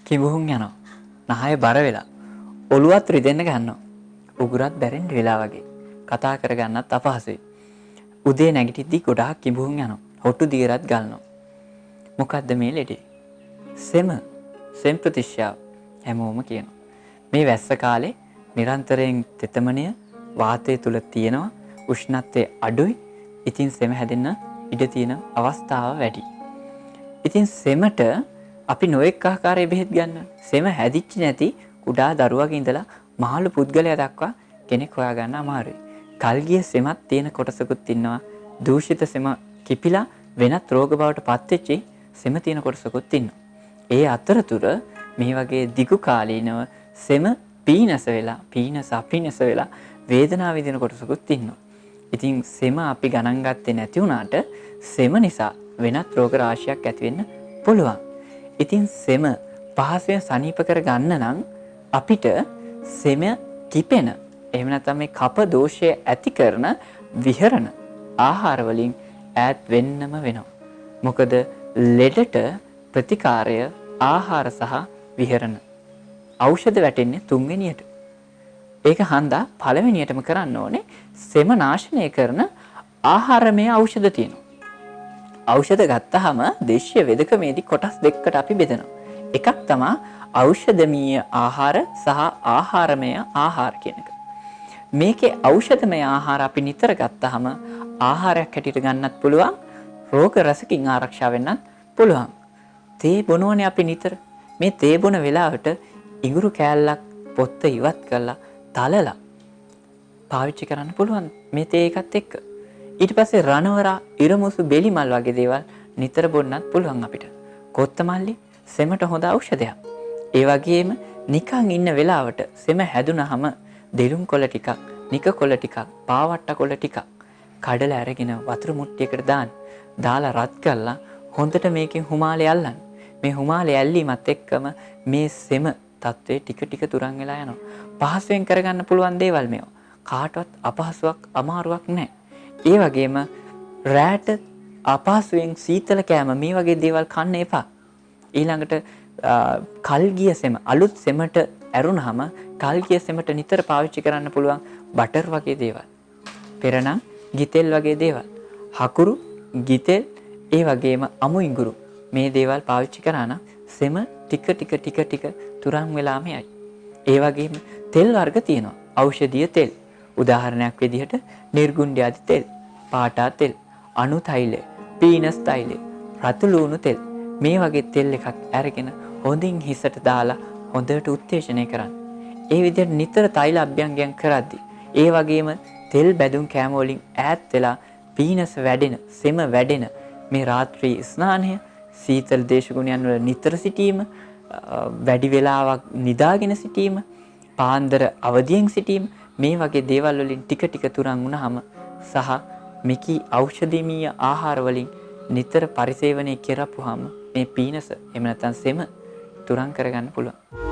කිඹුහුන් යනවා. නහය බර වෙලා. ඔළුවත් රිදෙන්න ගන්නවා. උගුරත් බැරෙන්න වෙලා වගේ. කතා කරගන්නත් අපහසුයි. උදේ නැගිටිද්දි ගොඩාක් කිඹුහුන් යනවා. හොට්ටු දිගරත් ගලනවා. මොකද්ද මේ ලෙඩේ? සෙම ප්‍රතිශ්‍යාව හැමෝම කියනවා. මේ වැස්ස කාලේ නිරන්තරයෙන් තෙතමනය වාතය තුල තියෙනවා. උෂ්ණත්වය අඩුයි. ඉතින් සෙම හැදෙන්න ඉඩ තියෙන අවස්ථාව වැඩි. ඉතින් සෙමට අපි නොඑක ආකාරයේ බෙහෙත් ගන්නවා. සෙම හැදිච්ච නැති කුඩා දරුවගේ ඉඳලා මහලු පුද්ගලයා දක්වා කෙනෙක් හොයාගන්න අමාරුයි. කල්ගිය සෙමත් තියෙන කොටසකුත් ඉන්නවා. දූෂිත සෙම කිපිලා වෙනත් රෝග බවට පත්වෙච්ච සෙම තියෙන කොටසකුත් ඉන්නවා. ඒ අතරතුර මේ වගේ දිගු කාලීනව සෙම පීනස වෙලා වේදනාව විඳින කොටසකුත් ඉන්නවා. ඉතින් සෙම අපි ගණන් ගත්තේ නැති වුණාට සෙම නිසා වෙනත් රෝග රාශියක් ඇති වෙන්න පුළුවන්. ඉතින් සෙම පහසුවෙන් සනීප කර ගන්න නම් අපිට සෙම කිපෙන එහෙම නැත්නම් මේ කප දෝෂය ඇති කරන විහරණ ආහාර වලින් ඈත් වෙන්නම වෙනවා. මොකද ලෙඩට ප්‍රතිකාරය ආහාර සහ විහරණ. ඖෂධ වැටෙන්නේ තුන්වෙනියට. ඒක හන්දා පළවෙනියටම කරන්න ඕනේ සෙම නාශනය කරන ආහාරමය ඖෂධ තියෙනවා. ඖෂධ ගත්තාම දේශීය වෙදකමේදී කොටස් දෙකකට අපි බෙදනවා. එකක් තමයි ඖෂධමීය ආහාර සහ ආහාරමය ආහාර කියන එක. මේකේ ඖෂධමය ආහාර අපි නිතර ගත්තාම ආහාරයක් හැටියට ගන්නත් පුළුවන්, රෝග රසකින් ආරක්ෂා වෙන්නත් පුළුවන්. තේ බොනෝනේ අපි නිතර. මේ තේ බොන වෙලාවට ඉඟුරු කෑල්ලක් පොත්ත ඉවත් කරලා තලලා පාවිච්චි කරන්න පුළුවන් මේ තේ එකත් එක්ක. ඊට පස්සේ රණවරා, ඉරමුසු, බෙලිමල් වගේ දේවල් නිතර බොන්නත් පුළුවන් අපිට. කොත්තමල්ලි සෙමට හොඳ ඖෂධයක්. ඒ වගේම නිකන් ඉන්න වෙලාවට සෙම හැදුනහම දෙලුම් කොළ ටිකක්, නික කොළ ටිකක්, පාවට්ට කොළ ටිකක් කඩලා අරගෙන වතුර මුට්ටියකට දාලා රත් කරලා හොඳට මේකෙන් හුමාලේ අල්ලන්න. මේ හුමාලේ ඇල්ලීමත් එක්කම මේ සෙම තත්ත්වයේ ටික ටික තුරන් වෙලා යනවා. පහසුවෙන් කරගන්න පුළුවන් දේවල් මේවා. කාටවත් අපහසුයක් අමාරුවක් නැහැ. ඒ වගේම රැට අපහසුයෙන් සීතල කෑම මේ වගේ දේවල් කන්න එපා. ඊළඟට කල්ගිය සෙම අලුත් සෙමට ඇරුණාම කල්ගිය සෙමට නිතර පාවිච්චි කරන්න පුළුවන් බටර් වගේ දේවල්. පෙරනම් ගිතෙල් වගේ දේවල්. හකුරු, ගිතෙල්, ඒ වගේම අමු ඉඟුරු මේ දේවල් පාවිච්චි කරා නම් සෙම ටික තුරන් වෙලාම යයි. ඒ වගේම තෙල් වර්ග තියෙනවා. ඖෂධීය තෙල්. උදාහරණයක් විදිහට නිර්ගුණ්‍ය ආදී තෙල්, පාටා තෙල්, අණු තෛල, පීනස් තෛල, රතු ලුණු තෙල් මේ වගේ තෙල් එකක් අරගෙන හොඳින් හිසට දාලා හොඳට උත්තේජනය කරන්න. ඒ විදිහට නිතර තෛල අභ්‍යංගයන් කරද්දී ඒ වගේම තෙල් බැදුම් කෑම වලින් ඈත් වෙලා පීනස වැඩෙන, සෙම වැඩෙන මේ රාත්‍රී ස්නානය, සීතල දේශගුණයන් වල නිතර සිටීම, වැඩි වෙලාවක් නිදාගෙන සිටීම, පාන්දර අවදියෙන් සිටීම මේ වගේ දේවල් වලින් ටික තුරන් වුණාම සහ මෙකී ඖෂධීමීය ආහාර වලින් නිතර පරිසේවනය කරපුවාම මේ පීනස එහෙම නැත්නම් සෙම තුරන් කරගන්න පුළුවන්.